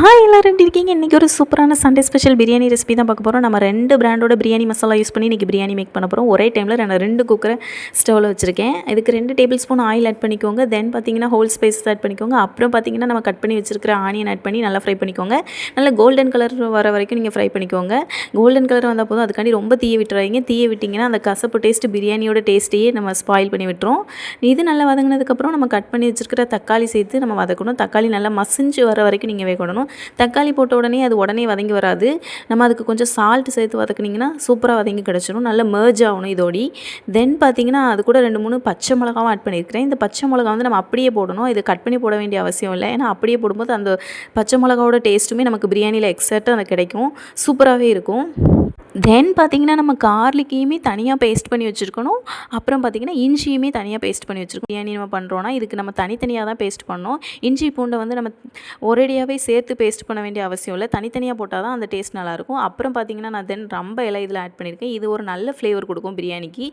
Hi எல்லாரும் எப்படி இருக்கீங்க? இன்றைக்கி ஒரு சூப்பரான சண்டே ஸ்பெஷல் பிரியாணி ரெசிபி தான் பார்க்க போகிறோம். நம்ம 2 பிராண்டோட பிரியாணி மசாலா யூஸ் பண்ணி இன்றைக்கி பிரியாணி மேக் பண்ண போகிறோம். ஒரே டைமில் நான் 2 குக்கரை ஸ்டவ்வில் வச்சுருக்கேன். இதுக்கு 2 டேபிள் ஸ்பூன் ஆயில் ஆட் பண்ணிக்கோங்க. தென் பார்த்தீங்கன்னா ஹோல் ஸ்பைசஸ் ஆட் பண்ணிக்கோங்க. அப்புறம் பார்த்தீங்கன்னா நம்ம கட் பண்ணி வச்சுருக்கிற ஆனியன் ஆட் பண்ணி நல்லா ஃப்ரை பண்ணிக்கோங்க. நல்லா கோல்டன் கலர் வர வரைக்கும் நீங்கள் ஃப்ரை பண்ணிக்கோங்க. கோல்டன் கலர் வந்தால் போதும். அதுக்காண்டி ரொம்ப தீய விட்டுறாதீங்க. தீய விட்டிங்கன்னா அந்த கசப்பு டேஸ்ட்டு பிரியாணியோட டேஸ்ட்டையே நம்ம ஸ்பாயில் பண்ணி விட்டுரும். இது நல்லா வதங்கினதுக்கப்புறம் நம்ம கட் பண்ணி வச்சுருக்கிற தக்காளி சேர்த்து நம்ம வதக்கணும். தக்காளி நல்லா மசிஞ்சு வர வரைக்கும் நீங்கள் வேகணும். தக்காளி போட்ட உடனே அது உடனே வதங்கி வராது. நம்ம அதுக்கு கொஞ்சம் சால்ட் சேர்த்து வதக்குனிங்கன்னா சூப்பராக வதங்கி கிடச்சிடும். நல்லா மெர்ஜ் ஆகணும் இதோடி. தென் பார்த்தீங்கன்னா அது கூட 2-3 பச்சை மிளகாவும் ஆட் பண்ணியிருக்கிறேன். இந்த பச்சை மிளகா வந்து நம்ம அப்படியே போடணும். இது கட் பண்ணி போட வேண்டிய அவசியம் இல்லை. ஏன்னா அப்படியே போடும்போது அந்த பச்சை மிளகாவோட டேஸ்ட்டுமே நமக்கு பிரியாணியில் எக்ஸாக்டாக அது கிடைக்கும். சூப்பராகவே இருக்கும். தென் பார்த்திங்கன்னா நம்ம கார்லிக்கையுமே தனியாக பேஸ்ட் பண்ணி வச்சுருக்கணும். அப்புறம் பார்த்திங்கன்னா இஞ்சியுமே தனியாக பேஸ்ட் பண்ணி வச்சுருக்கோம். பிரியாணி நம்ம பண்ணுறோன்னா இதுக்கு நம்ம தனித்தனியாக தான் பேஸ்ட் பண்ணோம். இஞ்சி பூண்டை வந்து நம்ம ஒரேடியாகவே சேர்த்து பேஸ்ட் பண்ண வேண்டிய அவசியம் இல்லை. தனித்தனியாக போட்டால் தான் அந்த டேஸ்ட் நல்லாயிருக்கும். அப்புறம் பார்த்திங்கன்னா நான் தென் ரொம்ப இலை இதில் ஆட் பண்ணியிருக்கேன். இது ஒரு நல்ல ஃப்ளேவர் கொடுக்கும் பிரியாணிக்கு.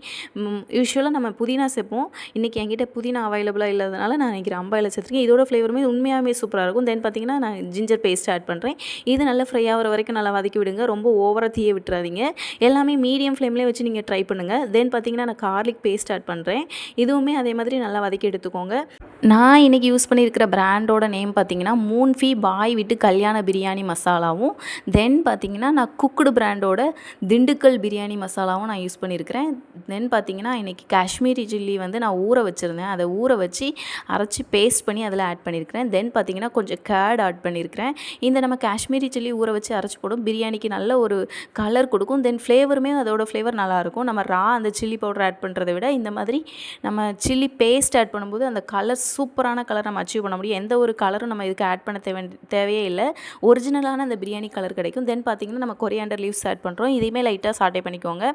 யூஸ்வலாக நம்ம புதினா சேர்ப்போம். இன்றைக்கி என்கிட்ட புதினா அவைலபிளாக இல்லாதனால நான் இன்றைக்கி ரொம்ப இலை சேர்த்துருக்கேன். இதோட ஃப்ளேவருமே உண்மையாகவே சூப்பராக இருக்கும். தென் பார்த்திங்கன்னா நான் ஜிஞ்சர் பேஸ்ட் ஆட் பண்ணுறேன். இது நல்லா ஃப்ரை ஆகிற வரைக்கும் நல்லா வதக்கி விடுங்க. ரொம்ப ஓவராக தீய விட்டுறாதீங்க. எல்லாமே மீடியம் ஃப்ளேம்லேயே வச்சு நீங்கள் ட்ரை பண்ணுங்கள். தென் பார்த்தீங்கன்னா நான் கார்லிக் பேஸ்ட் ஆட் பண்ணுறேன். இதுவுமே அதே மாதிரி நல்லா வதக்கி எடுத்துக்கோங்க. நான் இன்றைக்கி யூஸ் பண்ணியிருக்கிற பிராண்டோட நேம் பார்த்தீங்கன்னா மூன்ஃபி பாய் விட்டு கல்யாண பிரியாணி மசாலாவும், தென் பார்த்தீங்கன்னா நான் குக்குடு பிராண்டோட திண்டுக்கல் பிரியாணி மசாலாவும் நான் யூஸ் பண்ணியிருக்கிறேன். தென் பார்த்தீங்கன்னா இன்றைக்கி காஷ்மீரி சில்லி வந்து நான் ஊற வச்சுருந்தேன். அதை ஊற வச்சு அரைச்சி பேஸ்ட் பண்ணி அதில் ஆட் பண்ணியிருக்கிறேன். தென் பார்த்தீங்கன்னா கொஞ்சம் கேர்ட் ஆட் பண்ணியிருக்கிறேன். இந்த நம்ம காஷ்மீரி சில்லி ஊற வச்சு அரைச்சி போடும் பிரியாணிக்கு நல்ல ஒரு கலர் கொடுக்கும். தென் ஃப்ளேவருமே அதோட ஃப்ளேவர் நல்லாயிருக்கும். நம்ம அந்த சில்லி பவுடர் ஆட் பண்ணுறதை விட இந்த மாதிரி நம்ம சில்லி பேஸ்ட் ஆட் பண்ணும்போது அந்த கலர் சூப்பரான கலர் நம்ம அச்சீவ் பண்ண முடியும். எந்த ஒரு கலரும் நம்ம இதுக்கு ஆட் பண்ண தேவையே இல்லை. ஒரிஜினலான அந்த பிரியாணி கலர் கிடைக்கும். தென் பார்த்திங்கன்னா நம்ம கொரியாண்டர் லீவ்ஸ் ஆட் பண்ணுறோம். இதையுமே லைட்டாக சாட்டே பண்ணிக்கோங்க.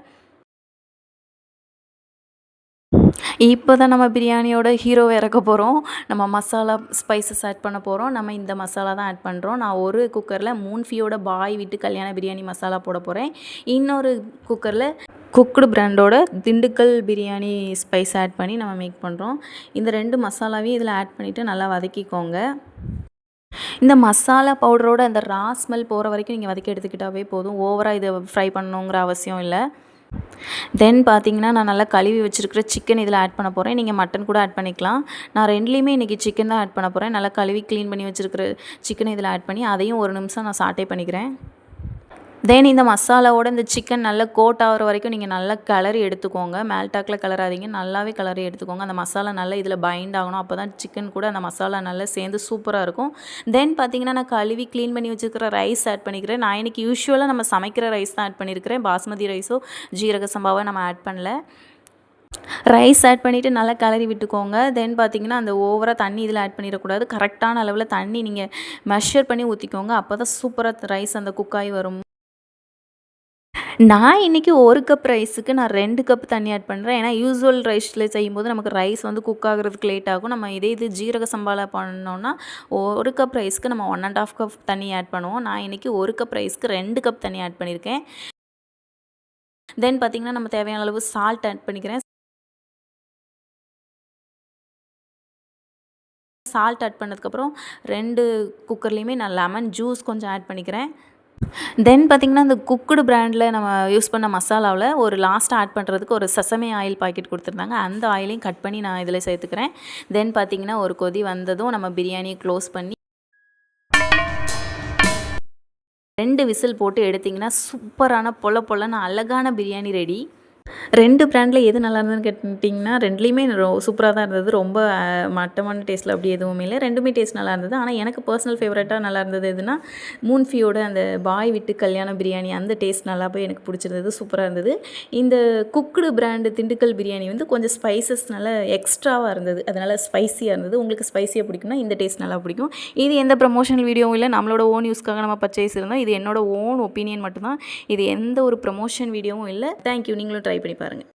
இப்போ தான் நம்ம பிரியாணியோட ஹீரோவை இறக்க போகிறோம். நம்ம மசாலா ஸ்பைசஸ் ஆட் பண்ண போகிறோம். நம்ம இந்த மசாலா தான் ஆட் பண்ணுறோம். நான் ஒரு குக்கரில் மூன்ஃபியோட பாய் விட்டு கல்யாண பிரியாணி மசாலா போட போகிறேன். இன்னொரு குக்கரில் குக்குடு பிராண்டோட திண்டுக்கல் பிரியாணி ஸ்பைஸ் ஆட் பண்ணி நம்ம மேக் பண்ணுறோம். இந்த 2 மசாலாவையும் இதில் ஆட் பண்ணிவிட்டு நல்லா வதக்கிக்கோங்க. இந்த மசாலா பவுடரோட அந்த ரா ஸ்மெல் போகிற வரைக்கும் நீங்கள் வதக்கி எடுத்துக்கிட்டாவே போதும். ஓவராக இதை ஃப்ரை பண்ணணுங்கிற அவசியம் இல்லை. தென் பார்த்தீங்கன்னா நான் நல்லா கழுவி வச்சுருக்கிற சிக்கன் இதில் ஆட் பண்ண போகிறேன். நீங்கள் மட்டன் கூட ஆட் பண்ணிக்கலாம். நான் 2லேயுமே இன்றைக்கி சிக்கன் தான் ஆட் பண்ண போகிறேன். நல்லா கழுவி க்ளீன் பண்ணி வச்சுருக்கிற சிக்கனை இதில் ஆட் பண்ணி அதையும் ஒரு நிமிஷம் நான் சாட்டே பண்ணிக்கிறேன். தென் இந்த மசாலாவோட இந்த சிக்கன் நல்லா கோட் ஆகிற வரைக்கும் நீங்கள் நல்லா கிளறி எடுத்துக்கோங்க. மேல்டாக்கில் கிளறாதீங்க, நல்லாவே கிளறி எடுத்துக்கோங்க. அந்த மசாலா நல்லா இதில் பைண்ட் ஆகணும். அப்போ தான் சிக்கன் கூட அந்த மசாலா நல்லா சேர்ந்து சூப்பராக இருக்கும். தென் பார்த்திங்கன்னா நான் கழுவி க்ளீன் பண்ணி வச்சுருக்கிற ரைஸ் ஆட் பண்ணிக்கிறேன். நான் இன்றைக்கி யூஸ்வலாக நம்ம சமைக்கிற ரைஸ் தான் ஆட் பண்ணியிருக்கிறேன். பாஸ்மதி ரைஸோ ஜீரக சம்பாவோ நம்ம ஆட் பண்ணல. ரைஸ் ஆட் பண்ணிவிட்டு நல்லா கிளறி விட்டுக்கோங்க. தென் பார்த்திங்கன்னா அந்த ஓவராக தண்ணி இதில் ஆட் பண்ணிடக்கூடாது. கரெக்டான அளவில் தண்ணி நீங்கள் மெஷர் பண்ணி ஊற்றிக்கோங்க. அப்போ தான் சூப்பராக ரைஸ் அந்த குக்காகி வரும். நான் இன்றைக்கி 1 கப் ரைஸுக்கு நான் 2 கப் தண்ணி ஆட் பண்ணுறேன். ஏன்னா யூசுவல் ரைஸில் செய்யும்போது நமக்கு ரைஸ் வந்து குக் ஆகிறதுக்கு லேட் ஆகும். நம்ம இது ஜீரக சம்பாவில் பண்ணோன்னா 1 கப் ரைஸ்க்கு நம்ம 1 1/2 கப் தண்ணி ஆட் பண்ணுவோம். நான் இன்றைக்கி 1 கப் ரைஸ்க்கு 2 கப் தண்ணி ஆட் பண்ணியிருக்கேன். தென் பார்த்திங்கன்னா நம்ம தேவையான அளவு சால்ட் ஆட் பண்ணிக்கிறேன். சால்ட் ஆட் பண்ணதுக்கப்புறம் 2 குக்கர்லேயுமே நான் லெமன் ஜூஸ் கொஞ்சம் ஆட் பண்ணிக்கிறேன். தென் பார்த்திங்கன்னா இந்த குக்குடு பிராண்டில் நம்ம யூஸ் பண்ண மசாலாவில் ஒரு லாஸ்ட்டாக ஆட் பண்ணுறதுக்கு ஒரு செசமே ஆயில் பாக்கெட் கொடுத்துருந்தாங்க. அந்த ஆயிலையும் கட் பண்ணி நான் இதில் சேர்த்துக்கிறேன். தென் பார்த்திங்கன்னா ஒரு கொதி வந்ததும் நம்ம பிரியாணியை க்ளோஸ் பண்ணி 2 விசில் போட்டு எடுத்திங்கன்னா சூப்பரான பொலன்னு அழகான பிரியாணி ரெடி. 2 பிராண்டில் எது நல்லா இருந்ததுன்னு கேட்டிங்கன்னா 2லேயுமே சூப்பராக தான் இருந்தது. ரொம்ப மட்டமான டேஸ்ட்டில் அப்படி எதுவுமே இல்லை. 2மே டேஸ்ட் நல்லா இருந்தது. ஆனால் எனக்கு பர்சனல் ஃபேவரட்டாக நல்லா இருந்தது எதுனா மூன்ஃபியோட அந்த பாய் விட்டு கல்யாண பிரியாணி அந்த டேஸ்ட் நல்லா போய் எனக்கு பிடிச்சிருந்தது. சூப்பராக இருந்தது. இந்த குக்குடு பிராண்டு திண்டுக்கல் பிரியாணி வந்து கொஞ்சம் ஸ்பைசஸ் நல்லா எக்ஸ்ட்ராவாக இருந்தது. அதனால் ஸ்பைசியாக இருந்தது. உங்களுக்கு ஸ்பைசியாக பிடிக்கும்னா இந்த டேஸ்ட் நல்லா பிடிக்கும். இது எந்த ப்ரமோஷனல் வீடியோவும் இல்லை. நம்மளோட ஓன் யூஸ்க்காக நம்ம பர்ச்சேஸ் இருந்தோம். இது என்னோட ஓன் ஒப்பீனியன் மட்டும்தான். இது எந்த ஒரு ப்ரமோஷன் வீடியோவும் இல்லை. தேங்க்யூ. நீங்களும் ட்ரை பண்ணி பாருங்கள்.